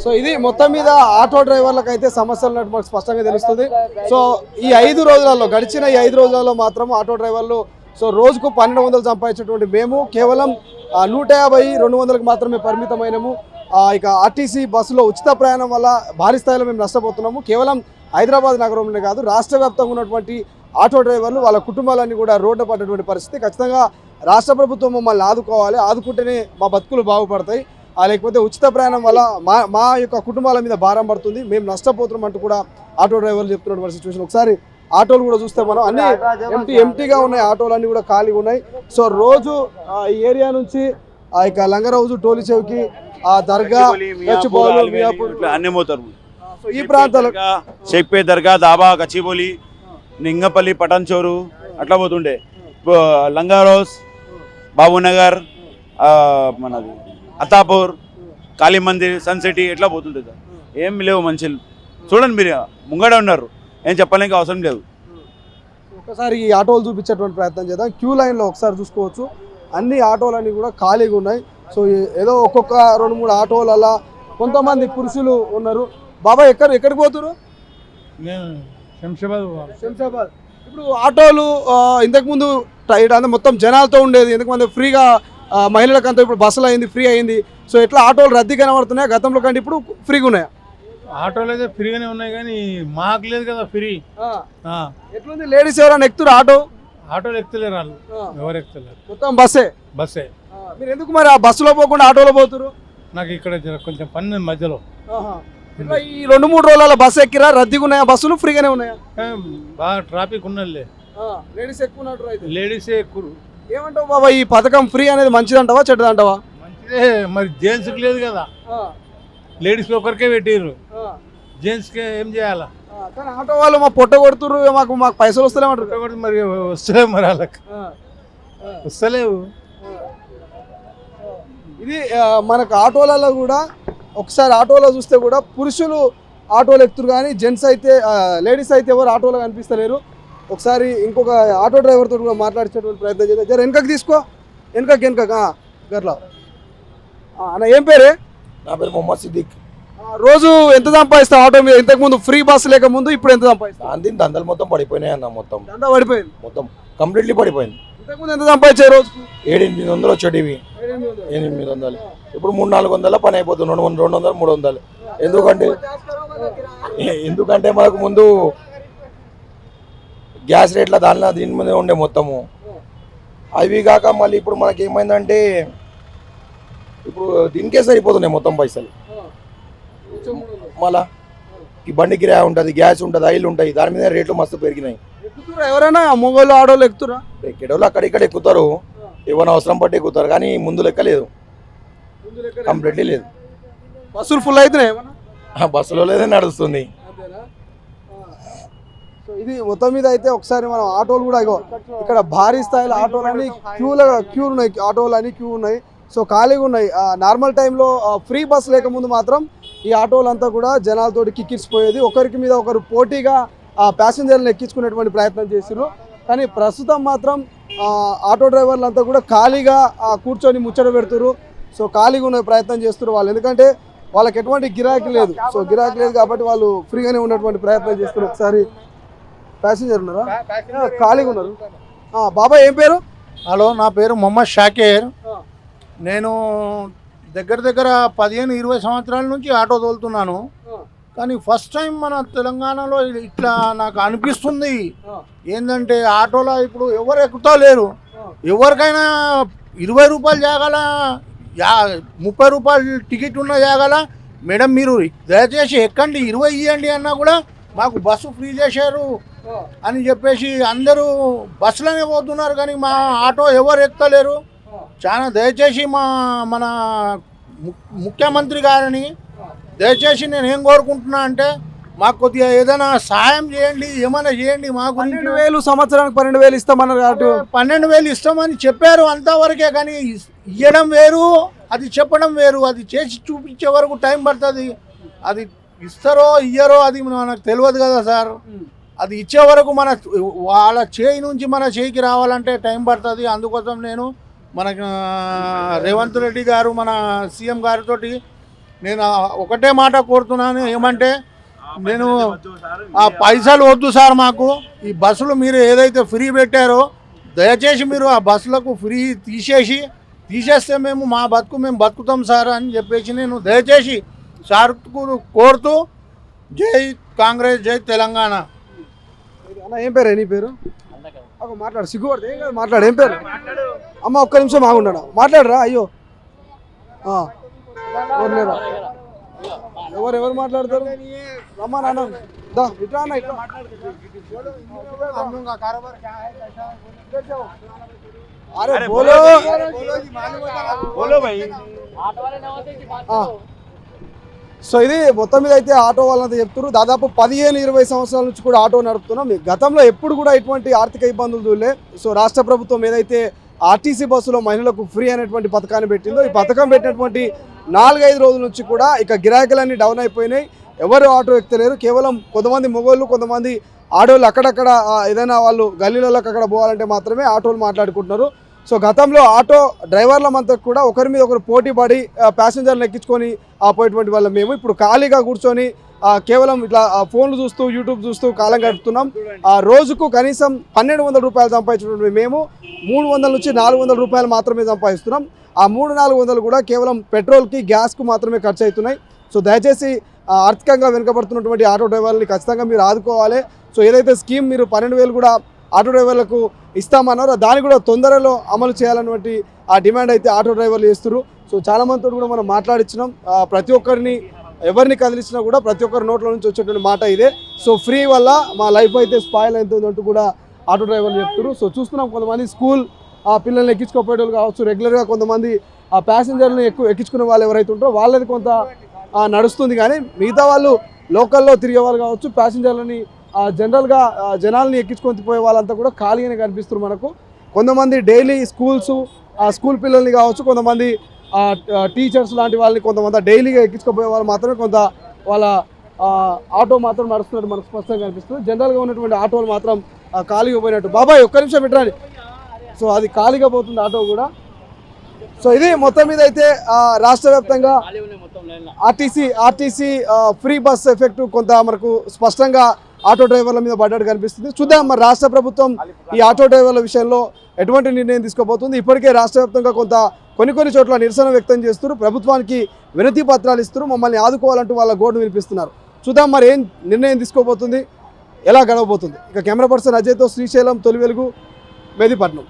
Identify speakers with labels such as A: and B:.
A: So ఇది మొత్తం మీద ఆటో డ్రైవర్లకు అయితే సమస్యలు ఉన్నట్టు మనకు స్పష్టంగా తెలుస్తుంది. సో ఈ 5 రోజులలో గడిచిన ఈ 5 రోజులలో మాత్రం ఆటో డ్రైవర్లు సో రోజుకు 1200 సంపాదించేటువంటి మేము కేవలం 150-200కి మాత్రమే పరిమితమైనము. ఇక ఆర్టీసీ బస్సులో ఉచిత ప్రయాణం వల్ల భారీ స్థాయిలో మేము నష్టపోతున్నాము. కేవలం హైదరాబాద్ నగరంలోనే కాదు రాష్ట్ర వ్యాప్తంగా ఉన్నటువంటి ఆటో డ్రైవర్లు వాళ్ళ కుటుంబాలన్నీ కూడా రోడ్డు పడ్డటువంటి పరిస్థితి. ఖచ్చితంగా రాష్ట్ర ప్రభుత్వం మమ్మల్ని ఆదుకోవాలి, ఆదుకుంటేనే మా బతుకులు బాగుపడతాయి, లేకపోతే ఉచిత ప్రయాణం వల్ల మా యొక్క కుటుంబాల మీద భారం పడుతుంది, మేము నష్టపోతున్నాం అంటూ కూడా ఆటో డ్రైవర్లు చెప్తున్నటువంటి సిచ్యువేషన్. ఒకసారి ఆటోలు కూడా చూస్తే మనం అన్ని ఎంటీగా ఉన్నాయి, ఆటోలు అన్నీ కూడా ఖాళీగా ఉన్నాయి. సో రోజు ఈ ఏరియా నుంచి ఇక లంగరౌజు, టోలీ చౌకి, దర్గా,
B: అన్ని పోతారు.
A: ఈ ప్రాంతాలు
B: షేక్పే దర్గా, దాబా, గచ్చిబౌలి, నింగపల్లి, పటాన్చోరు అట్లా పోతుండే. లంగారోస్, బాబునగర్, మనది అతాపూర్, కాళీ మందిర్, సన్ సిటీ ఎట్లా పోతుండే సార్. ఏం లేవు మంచిలు. చూడండి మీరు ముంగడే ఉన్నారు, ఏం చెప్పడానికి అవసరం లేదు.
A: ఒకసారి ఈ ఆటోలు చూపించేటువంటి ప్రయత్నం చేద్దాం. క్యూ లైన్లో ఒకసారి చూసుకోవచ్చు, అన్ని ఆటోలన్నీ కూడా ఖాళీగా ఉన్నాయి. సో ఏదో ఒక్కొక్క 2-3 ఆటోలు అలా కొంతమంది పురుషులు ఉన్నారు. బాబా ఎక్కడికి పోతున్నారు? శంషాబాద్. ఇప్పుడు ఆటోలు ఇంతకుముందు అంతా మొత్తం జనాలతో ఉండేది, ఎందుకంటే ఫ్రీగా మహిళలకంతా ఇప్పుడు బస్సులు అయింది, ఫ్రీ అయింది. సో ఎట్లా ఆటోలు రద్దీ కనబడుతున్నాయి గతంలో కంటే ఇప్పుడు ఫ్రీగా ఉన్నాయా?
C: ఆటోలు అయితే ఫ్రీగానే ఉన్నాయి కానీ మాకు లేదు కదా ఫ్రీ.
A: ఎట్లుంది? లేడీస్ ఎవరైనా ఎక్కుతారు
C: ఆటోలు ఎక్కుతలేరు, వాళ్ళు ఎవరు ఎక్కుతలేరు,
A: మొత్తం బస్సే. మీరు ఎందుకు మరి ఆ బస్సులో పోకుండా ఆటోలో పోతురు?
C: నాకు ఇక్కడ కొంచెం పని మధ్యలో.
A: ఈ 2-3 రోజుల బస్సు ఎక్కిరా? రద్దీగా ఉన్నాయా బస్సులు? ఫ్రీగానే ఉన్నాయా?
C: బాగా ట్రాఫిక్ ఉన్నదిలే,
A: లేడీస్ ఎక్కువ.
C: లేడీసే ఎక్కువ.
A: ఏమంటావు బాబా, ఈ పథకం ఫ్రీ అనేది మంచిదంటావా చెడ్డదంటావా?
C: మంచిదే, మరి జెంట్స్కి లేదు కదా, లేడీస్ ఒకరికే పెట్టిర్రు, జెంట్స్కి ఏం చేయాలా?
A: కానీ ఆటో వాళ్ళు మా పొట్ట కొడుతుర్రు, మాకు పైసలు వస్తలేమంటారు.
C: మరి వస్తలేవు, మరి వాళ్ళకి వస్తలేవు.
A: ఇది మనకు ఆటోలలో కూడా ఒకసారి ఆటోలో చూస్తే కూడా పురుషులు ఆటోలు ఎక్కుతారు కానీ జెంట్స్ అయితే లేడీస్ అయితే ఎవరు ఆటోలో కనిపిస్తలేరు. ఒకసారి ఇంకొక ఆటో డ్రైవర్ తోటి కూడా మాట్లాడేటువంటి ప్రయత్నం చేద్దాం. జర వెనకకి తీసుకో, వెనక గట్లా. అన్న ఏం పేరే?
D: నా పేరు మొహమ్మద్ సిద్దిక్.
A: రోజు ఎంత సంపాదిస్తావు ఆటో మీద? ఇంతకుముందు ఫ్రీ బస్సు లేక ముందు ఇప్పుడు ఎంత సంపాదిస్తావు?
D: దందలు మొత్తం పడిపోయినాయి అన్న, మొత్తం
A: దందా పడిపోయింది,
D: మొత్తం కంప్లీట్లీ పడిపోయింది.
A: ఇంతకుముందు ఎంత సంపాదించే రోజుకు?
D: 700-800 వచ్చేటివి, 800. ఇప్పుడు 300-400 పని అయిపోతుంది, 200-300. ఎందుకంటే మనకు ముందు గ్యాస్ రేట్ల దీని మీద ఉండే మొత్తము. అవి కాక మళ్ళీ ఇప్పుడు మనకి ఏమైందంటే ఇప్పుడు దీనికే సరిపోతున్నాయి మొత్తం పైసలు. మళ్ళా ఈ బండి కిరాయి ఉంటుంది, గ్యాస్ ఉంటుంది, ఆయిల్ ఉంటాయి, దాని మీద రేట్లు మస్తు పెరిగినాయి.
A: ఎవరైనా మొగోళ్ళు ఆడోళ్ళు ఎక్కుతారా?
D: ఎక్కడోళ్ళు అక్కడిక్కడ ఎక్కుతారు, ఏమైనా అవసరం పట్టి ఎక్కుతారు, కానీ ముందు లెక్క లేదు, కంప్లీట్లీ లేదు.
A: బస్సులు ఫుల్ అవుతున్నాయి,
D: బస్సులో లేదే నడుస్తుంది.
A: సో ఇది మొత్తం మీద అయితే ఒకసారి మనం ఆటోలు కూడా ఇక్కడ భారీ స్థాయిలో ఆటోలన్నీ క్యూ ఉన్నాయి, ఆటోలు క్యూ ఉన్నాయి. సో ఖాళీగా ఉన్నాయి. నార్మల్ టైంలో ఫ్రీ బస్ లేకముందు మాత్రం ఈ ఆటోలంతా కూడా జనాలతోటి కిక్కిచ్చిపోయేది, ఒకరికి మీద ఒకరు పోటీగా ప్యాసింజర్లను ఎక్కించుకునేటువంటి ప్రయత్నం చేసారు. కానీ ప్రస్తుతం మాత్రం ఆటో డ్రైవర్లు అంతా కూడా ఖాళీగా కూర్చొని ముచ్చట పెడుతున్నారు. సో ఖాళీగా ఉన్న ప్రయత్నం చేస్తున్నారు వాళ్ళు, ఎందుకంటే వాళ్ళకి ఎటువంటి గిరాకీ లేదు. సో గిరాకీ లేదు కాబట్టి వాళ్ళు ఫ్రీగానే ఉన్నటువంటి ప్రయత్నం చేస్తున్నారు. ఒకసారి ప్యాసింజర్ ఉన్నారా? ఖాళీగా ఉన్నారు. బాబా ఏం పేరు?
C: హలో, నా పేరు మొహమ్మద్ షాకీర్. నేను దగ్గర 15-20 సంవత్సరాల నుంచి ఆటో తోలుతున్నాను. కానీ ఫస్ట్ టైం మన తెలంగాణలో ఇట్లా నాకు అనిపిస్తుంది. ఏంటంటే ఆటోలో ఇప్పుడు ఎవరు ఎక్కుతా లేరు. ఎవరికైనా 20 రూపాయలు జాగాల, 30 రూపాయలు టికెట్ ఉన్న జాగాల, మేడం మీరు దయచేసి ఎక్కండి, 20 ఇవ్వండి అన్నా కూడా మాకు బస్సు ఫ్రీ చేశారు అని చెప్పేసి అందరూ బస్సులోనే పోతున్నారు. కానీ మా ఆటో ఎవరు ఎక్కలేరు. చాలా దయచేసి మన ముఖ్యమంత్రి గారిని దయచేసి నేను ఏం కోరుకుంటున్నా అంటే మాకు కొద్దిగా ఏదైనా సాయం చేయండి, ఏమైనా చేయండి. మాకు
A: 12,000 సంవత్సరానికి 12,000 ఇస్తామన్నారు.
C: 12,000 ఇస్తామని చెప్పారు అంతవరకే, కానీ ఇవ్వడం వేరు, అది చెప్పడం వేరు. అది చేసి చూపించే వరకు టైం పడుతుంది. అది ఇస్తారో ఇయ్యరో అది మనకు తెలియదు కదా సార్. అది ఇచ్చే వరకు వాళ్ళ చేయి నుంచి మన చేయికి రావాలంటే టైం పడుతుంది. అందుకోసం నేను మన రేవంత్ రెడ్డి గారు, మన సీఎం గారితో నేను ఒకటే మాట కోరుతున్నాను, ఏమంటే నేను ఆ పైసలు వద్దు సార్, మాకు ఈ బస్సులు మీరు ఏదైతే ఫ్రీ పెట్టారో దయచేసి మీరు ఆ బస్సులకు ఫ్రీ తీసేస్తే మేము మా బతుకు మేము బతుకుతాం సార్ అని చెప్పేసి నేను దయచేసి సార్కు కోరుతూ జై కాంగ్రెస్, జై తెలంగాణ.
A: అన్న ఏం పేరు నీ పేరు? మాట్లాడు, సిగ్గుపడితే ఏం కాదు, మాట్లాడు. ఏం పేరు? అమ్మ ఒక్క నిమిషం ఆగున్నాడా, మాట్లాడరా. అయ్యో ఎవరు మాట్లాడతారు? రమ్మా నాన్న, దా ఇట్లా అన్న, ఇట్లా అరే బోలో
B: బోలో భాయ్.
A: సో ఇది మొత్తం మీద అయితే ఆటో వాళ్ళంతా చెప్తున్నారు. దాదాపు 15-20 సంవత్సరాల నుంచి కూడా ఆటో నడుపుతున్నాం. గతంలో ఎప్పుడు కూడా ఇటువంటి ఆర్థిక ఇబ్బందులు చూడలే. సో రాష్ట్ర ప్రభుత్వం ఏదైతే ఆర్టీసీ బస్సులో మహిళలకు ఫ్రీ అనేటువంటి పథకాన్ని పెట్టిందో, ఈ పథకం పెట్టినటువంటి 4-5 రోజుల నుంచి కూడా ఇక గిరాకీలన్నీ డౌన్ అయిపోయినాయి. ఎవరు ఆటో ఎక్కలేరు. కేవలం కొంతమంది మొగోళ్ళు, కొంతమంది ఆటోలు అక్కడక్కడ ఏదైనా వాళ్ళు గల్లీలకు అక్కడ పోవాలంటే మాత్రమే ఆటోలు మాట్లాడుకుంటున్నారు. సో గతంలో ఆటో డ్రైవర్లమంతా కూడా ఒకరి మీద ఒకరు పోటీ పడి ప్యాసింజర్లు ఎక్కించుకొని పోయేటువంటి వాళ్ళం. మేము ఇప్పుడు ఖాళీగా కూర్చొని కేవలం ఇట్లా ఫోన్లు చూస్తూ యూట్యూబ్ చూస్తూ కాలం గడుపుతున్నాం. రోజుకు కనీసం 1200 రూపాయలు సంపాదించినటువంటి మేము 300 నుంచి 400 రూపాయలు మాత్రమే సంపాదిస్తున్నాం. ఆ 300-400 కూడా కేవలం పెట్రోల్కి, గ్యాస్కు మాత్రమే ఖర్చు అవుతున్నాయి. సో దయచేసి ఆర్థికంగా వెనుకబడుతున్నటువంటి ఆటో డ్రైవర్లని ఖచ్చితంగా మీరు ఆదుకోవాలి. సో ఏదైతే స్కీమ్ మీరు 12,000 కూడా ఆటో డ్రైవర్లకు ఇస్తామన్నారో దాన్ని కూడా తొందరలో అమలు చేయాలన్నటువంటి ఆ డిమాండ్ అయితే ఆటో డ్రైవర్లు చేస్తున్నారు. సో చాలామందితో కూడా మనం మాట్లాడించినాం. ప్రతి ఒక్కరిని ఎవరిని కదిలించినా కూడా ప్రతి ఒక్కరి నోట్ల నుంచి వచ్చేటువంటి మాట ఇదే. సో ఫ్రీ వల్ల మా లైఫ్ అయితే స్పాయిల్ అవుతుందంటూ కూడా ఆటో డ్రైవర్లు చెప్తున్నారు. సో చూస్తున్నాం, కొంతమంది స్కూల్ పిల్లల్ని ఎక్కించుకోపోయేవాళ్ళు కావచ్చు, రెగ్యులర్గా కొంతమంది ఆ ప్యాసింజర్ని ఎక్కించుకునే వాళ్ళు ఎవరైతే ఉంటారో వాళ్ళది కొంత నడుస్తుంది. కానీ మిగతా వాళ్ళు లోకల్లో తిరిగే వాళ్ళు కావచ్చు, ప్యాసింజర్లని జనరల్గా జనాల్ని ఎక్కించుకొని పోయే వాళ్ళంతా కూడా ఖాళీగానే కనిపిస్తున్నారు మనకు. కొంతమంది డైలీ స్కూల్ పిల్లల్ని కావచ్చు, కొంతమంది టీచర్స్ లాంటి వాళ్ళని కొంతమంది డైలీగా ఎక్కించుకోపోయే వాళ్ళు మాత్రమే కొంత వాళ్ళ ఆటో మాత్రం నడుస్తున్నట్టు మనకు స్పష్టంగా కనిపిస్తుంది. జనరల్గా ఉన్నటువంటి ఆటోలు మాత్రం ఖాళీగా పోయినట్టు. బాబాయ్ ఒక్క నిమిషం పెట్టండి. సో అది ఖాళీగా పోతుంది ఆటో కూడా. సో ఇది మొత్తం మీద అయితే రాష్ట్ర వ్యాప్తంగా ఆర్టీసీ ఫ్రీ బస్ ఎఫెక్ట్ కొంత మనకు స్పష్టంగా ఆటో డ్రైవర్ల మీద పడ్డట్టు కనిపిస్తుంది. చూద్దాం మరి రాష్ట్ర ప్రభుత్వం ఈ ఆటో డ్రైవర్ల విషయంలో ఎటువంటి నిర్ణయం తీసుకోబోతుంది. ఇప్పటికే రాష్ట్ర వ్యాప్తంగా కొన్ని చోట్ల నిరసన వ్యక్తం చేస్తున్నారు, ప్రభుత్వానికి వినతి పత్రాలు ఇస్తున్నారు, మమ్మల్ని ఆదుకోవాలంటూ వాళ్ళ గోడు వినిపిస్తున్నారు. చూద్దాం మరి ఏం నిర్ణయం తీసుకోబోతుంది, ఎలా గడవబోతుంది. ఇక కెమెరా పర్సన్ అజయ్తో శ్రీశైలం, తొలి వెలుగు, మెహదీపట్నం.